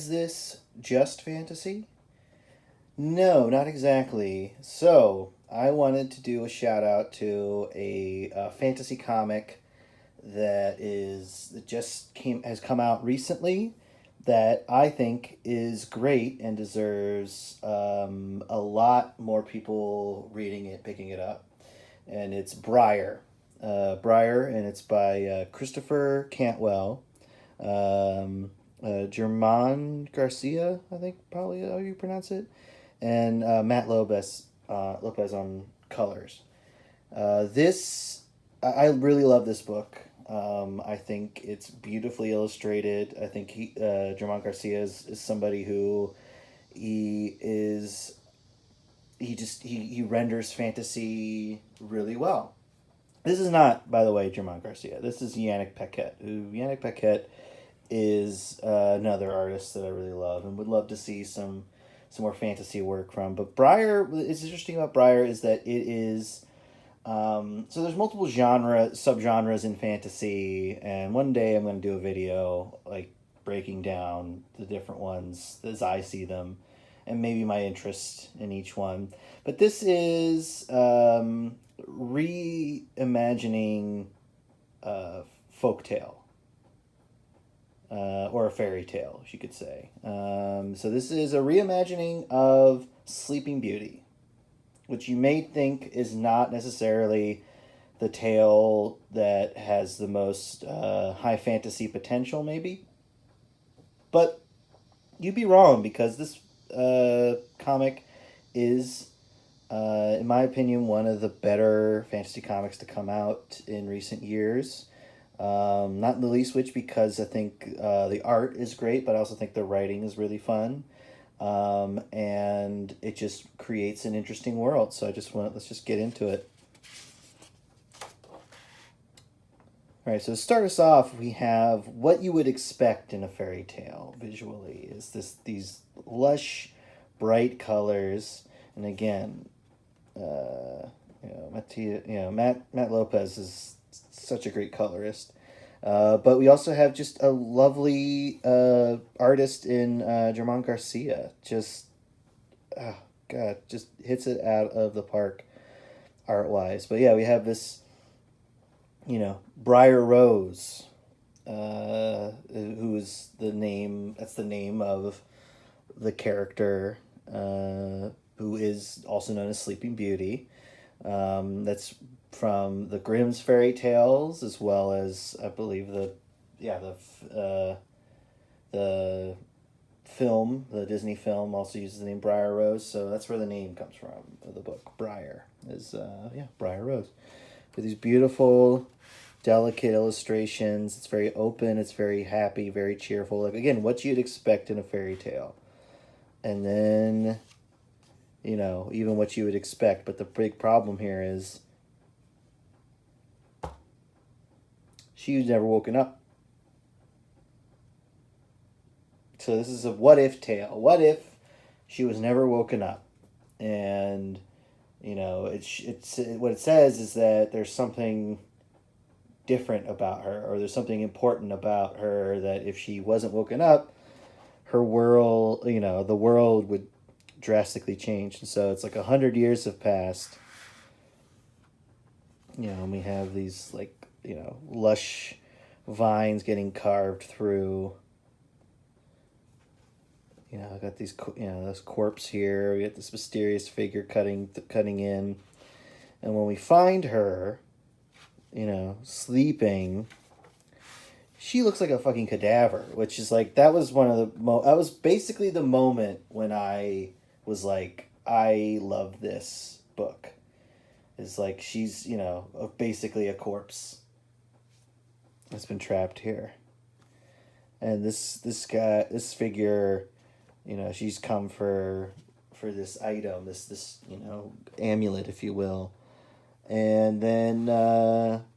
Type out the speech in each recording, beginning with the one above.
is this just fantasy? No, not exactly. So, I wanted to do a shout out to a fantasy comic that just came has come out recently that I think is great and deserves a lot more people reading it, picking it up. And it's Briar. Briar, and it's by Christopher Cantwell. German Garcia, I think probably how you pronounce it, and Matt Lopes on colors. This I really love this book. I think it's beautifully illustrated. I think German Garcia is somebody who he is he renders fantasy really well. This is not, by the way, German Garcia. This is Yannick Paquette. Yannick Paquette is another artist that I really love and would love to see some more fantasy work from. But Briar, what's interesting about Briar is that it is so there's multiple subgenres in fantasy, and one day I'm going to do a video like breaking down the different ones as I see them, and maybe my interest in each one. But this is reimagining folktale. Or a fairy tale, you could say. So this is a reimagining of Sleeping Beauty, which you may think is not necessarily the tale that has the most high fantasy potential, maybe. But you'd be wrong, because this comic is, in my opinion, one of the better fantasy comics to come out in recent years. Not in the least which because I think the art is great, but I also think the writing is really fun. And it just creates an interesting world. So let's just get into it. All right, so to start us off, we have what you would expect in a fairy tale visually. Is these lush, bright colors, and again, Matt Lopes is such a great colorist. But we also have just a lovely artist in German Garcia. Just, oh God, just hits it out of the park art-wise. But yeah, we have this, Briar Rose, who is that's the name of the character, who is also known as Sleeping Beauty. That's from the Grimm's fairy tales, as well as I believe the Disney film also uses the name Briar Rose, so that's where the name comes from of the book. Briar is Briar Rose, with these beautiful, delicate illustrations. It's very open. It's very happy, very cheerful. Like again, what you'd expect in a fairy tale, and then even what you would expect. But the big problem here is she's never woken up. So this is a what if tale. What if she was never woken up? And it's what it says is that there's something different about her, or there's something important about her, that if she wasn't woken up, her world, the world would drastically change. And so it's like 100 years have passed. And we have these lush vines getting carved through. I got these, this corpse here. We got this mysterious figure cutting in. And when we find her, sleeping, she looks like a fucking cadaver, which is like, that was one of the that was basically the moment when I was like, I love this book. It's like she's, basically a corpse that's been trapped here. And this figure, she's come for this item, this amulet, if you will. And then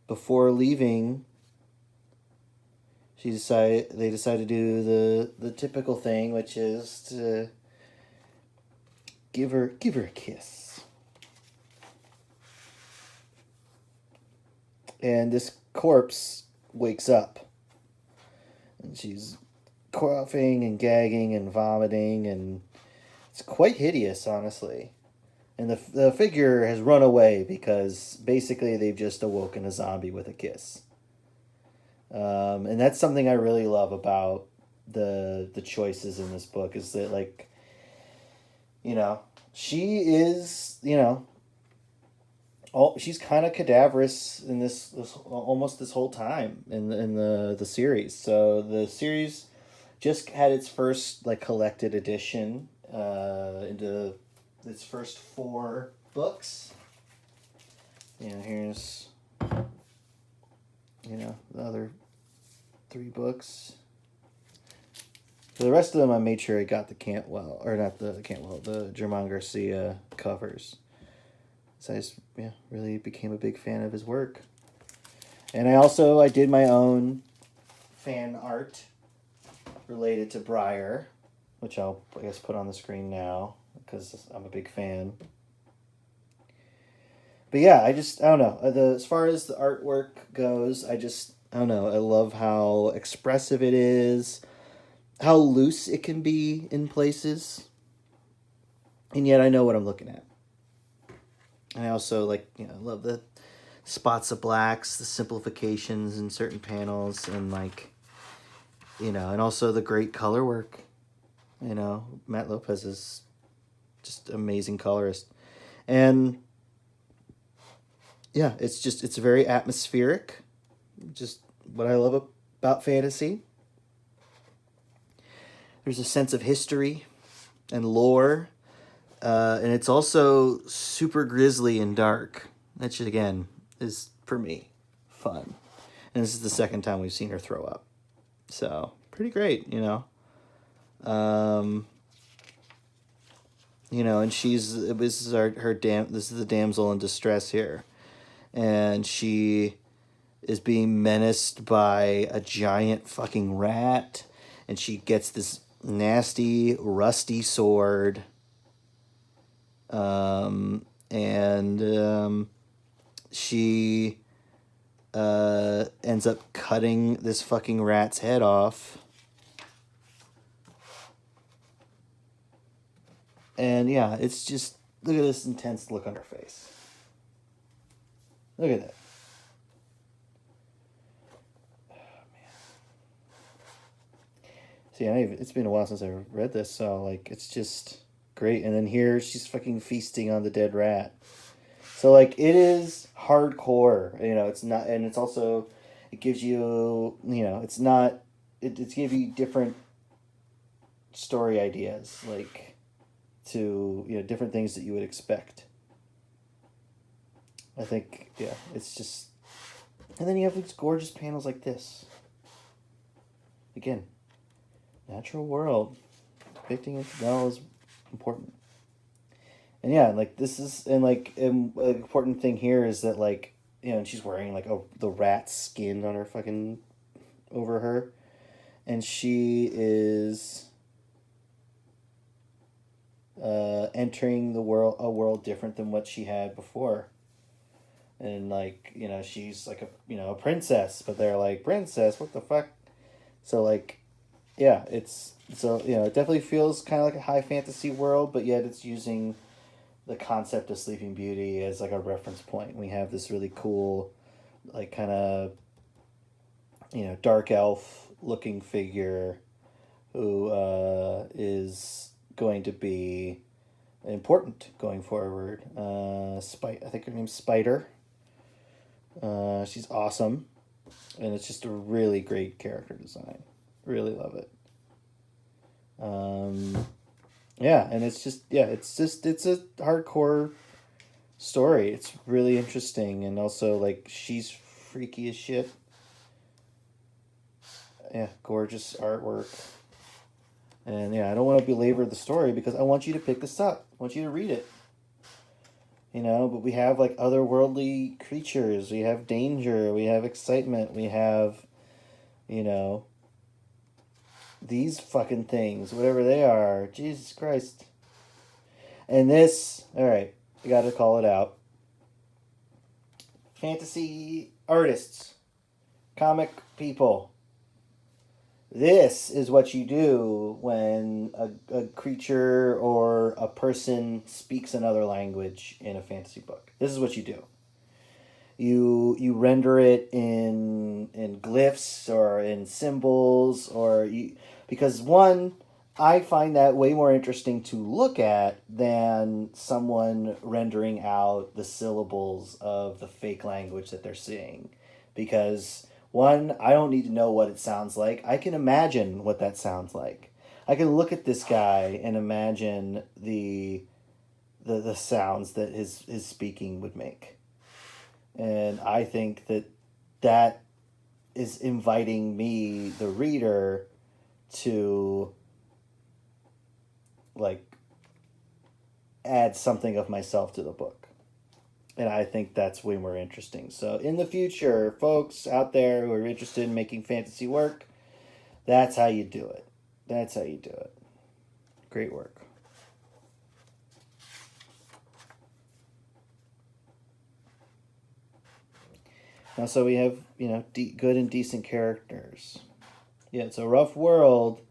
before leaving, they decide to do the typical thing, which is to give her a kiss. And this corpse wakes up, and she's coughing and gagging and vomiting, and it's quite hideous, honestly. And the figure has run away because basically they've just awoken a zombie with a kiss. And that's something I really love about the choices in this book, is that, like, you know, she is, you know, she's kind of cadaverous in this almost this whole time in the series. So the series just had its first, like, collected edition into its first 4 books. Here's, the other 3 books. For the rest of them, I made sure I got the Cantwell, or not the Cantwell, the German Garcia covers. So I just, really became a big fan of his work. And I did my own fan art related to Briar, which I'll, I guess, put on the screen now because I'm a big fan. But yeah, I don't know. As far as the artwork goes, I don't know. I love how expressive it is, how loose it can be in places, and yet I know what I'm looking at. And I also love the spots of blacks, the simplifications in certain panels, and and also the great color work. Matt Lopes is just amazing colorist, and yeah, it's very atmospheric. Just what I love about fantasy. There's a sense of history and lore, and it's also super grisly and dark. That shit, again, is, for me, fun. And this is the second time we've seen her throw up. So, pretty great, and this is the damsel in distress here. And she is being menaced by a giant fucking rat, and she gets this nasty, rusty sword. She ends up cutting this fucking rat's head off. And yeah, it's just, look at this intense look on her face. Look at that. Oh, man. See, it's been a while since I read this, so, it's just great. And then here, she's fucking feasting on the dead rat. So, it is hardcore, it's not, and it's also, it gives you, it's not, it's give you different story ideas, to, different things that you would expect. I think, yeah, it's just... And then you have these gorgeous panels like this. Again, natural world. Depicting infidelity is important. And yeah, this is... And, an important thing here is that, and she's wearing, the rat's skin on her fucking... over her. And she is... entering a world different than what she had before. And she's a princess, but they're like, princess, what the fuck? So yeah, it's, so it definitely feels kind of like a high fantasy world, but yet it's using the concept of Sleeping Beauty as a reference point. We have this really cool kind of dark elf looking figure who is going to be important going forward. I think her name's Spider. She's awesome, and it's just a really great character design. Really love it. Yeah, and it's a hardcore story. It's really interesting, and also she's freaky as shit. Yeah, gorgeous artwork. And yeah, I don't want to belabor the story because I want you to pick this up. I want you to read it. But we have otherworldly creatures. We have danger. We have excitement. We have, these fucking things, whatever they are. Jesus Christ. And this, alright, I gotta call it out. Fantasy artists, comic people. This is what you do when a creature or a person speaks another language in a fantasy book. This is what you do. You render it in glyphs or in symbols, or you, because one, I find that way more interesting to look at than someone rendering out the syllables of the fake language that they're seeing. Because one, I don't need to know what it sounds like. I can imagine what that sounds like. I can look at this guy and imagine the sounds that his speaking would make. And I think that that is inviting me, the reader, to like add something of myself to the book. And I think that's way more interesting. So in the future, folks out there who are interested in making fantasy work, that's how you do it. That's how you do it. Great work. Now, so we have, good and decent characters. Yeah, it's a rough world,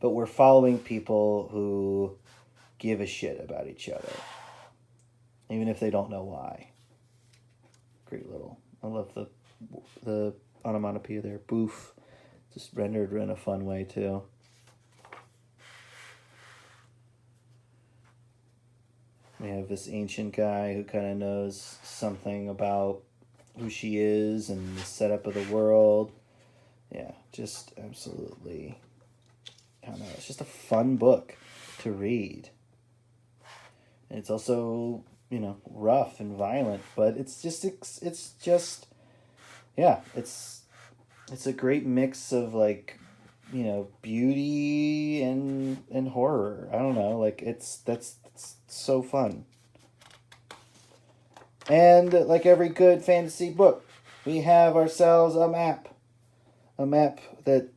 but we're following people who give a shit about each other, even if they don't know why. Great little. I love the onomatopoeia there. Boof, just rendered in a fun way too. We have this ancient guy who kind of knows something about who she is and the setup of the world. Yeah, just absolutely. I don't know. It's just a fun book to read. And it's also, rough and violent, but it's just yeah, it's a great mix of like, beauty and horror. I don't know, like it's so fun. And like every good fantasy book, we have ourselves a map. A map that,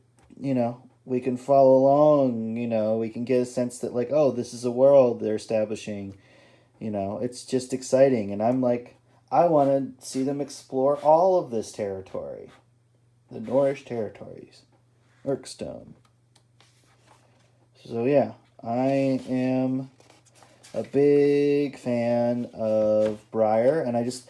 we can follow along, we can get a sense that like, oh, this is a world they're establishing. It's just exciting. And I'm like, I want to see them explore all of this territory. The Norrish territories. Erkstone. So yeah, I am a big fan of Briar, and I just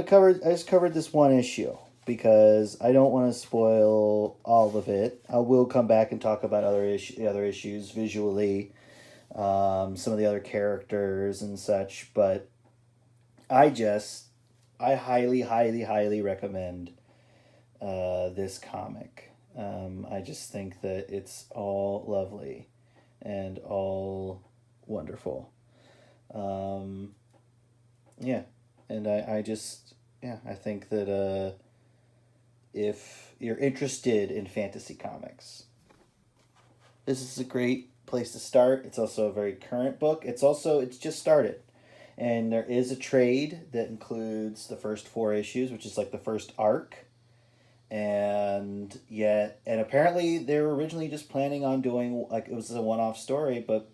covered this one issue because I don't want to spoil all of it. I will come back and talk about other issues visually, some of the other characters and such, but I highly, highly, highly recommend this comic. I just think that it's all lovely and all wonderful. Yeah, and I think that if you're interested in fantasy comics, this is a great place to start. It's also a very current book. It's just started. And there is a trade that includes the first 4 issues, which is like the first arc. And apparently they were originally just planning on doing, like, it was a one-off story, but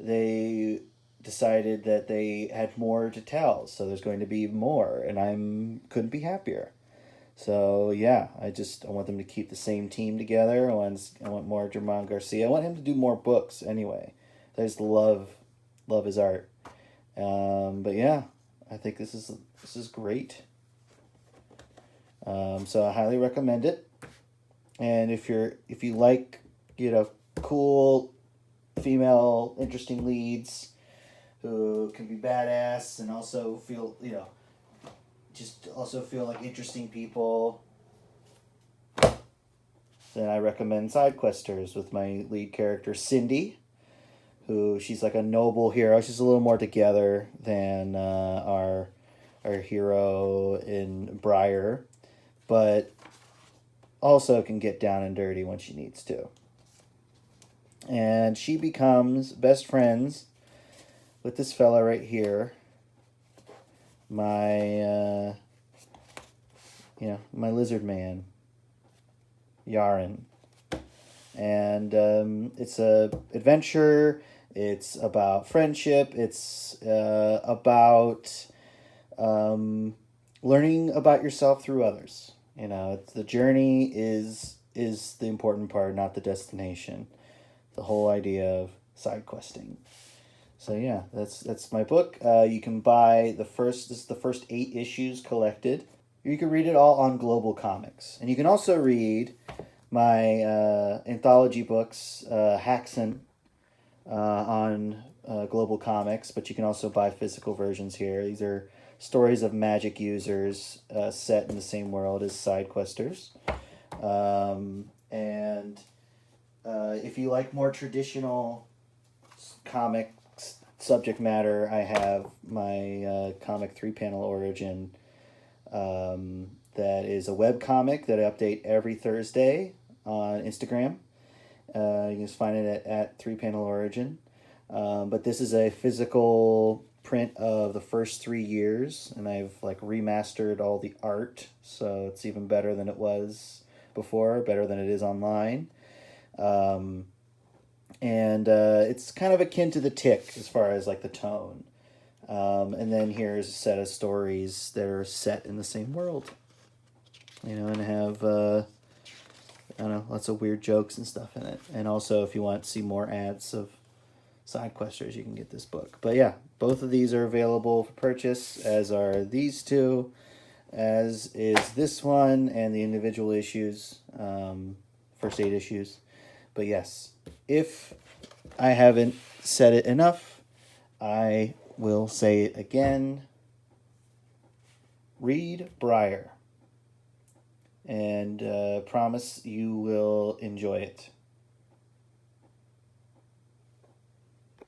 they decided that they had more to tell. So there's going to be more, and couldn't be happier. So yeah, I want them to keep the same team together. I want more Garcia. I want him to do more books anyway. I just love his art. But yeah, I think this is great. So I highly recommend it. And if you like, cool female interesting leads who can be badass and also feel, just also feel like interesting people, then I recommend Sidequesters with my lead character Cindy, who she's like a noble hero. She's a little more together than our hero in Briar, but also can get down and dirty when she needs to. And she becomes best friends with this fella right here, my my lizard man, Yaren. And it's a adventure. It's about friendship. It's about learning about yourself through others. The journey is is the important part, not the destination. The whole idea of side questing. So yeah, that's my book. You can buy this is the first 8 issues collected. You can read it all on Global Comics, and you can also read my anthology books, Haxan, on Global Comics. But you can also buy physical versions here. These are stories of magic users set in the same world as side questers, and if you like more traditional comic subject matter, I have my comic 3-panel origin that is a web comic that I update every Thursday on Instagram. You can just find it at 3-panel origin. But this is a physical print of the first 3 years, and I've like remastered all the art, so it's even better than it was before, better than it is online. And it's kind of akin to the Tick as far as like the tone. And then here's a set of stories that are set in the same world, and have I don't know, lots of weird jokes and stuff in it. And also, if you want to see more ads of side questers, you can get this book. But yeah, both of these are available for purchase, as are these two, as is this one and the individual issues, first 8 issues. But yes, if I haven't said it enough, I will say it again. Read Briar, and promise you will enjoy it.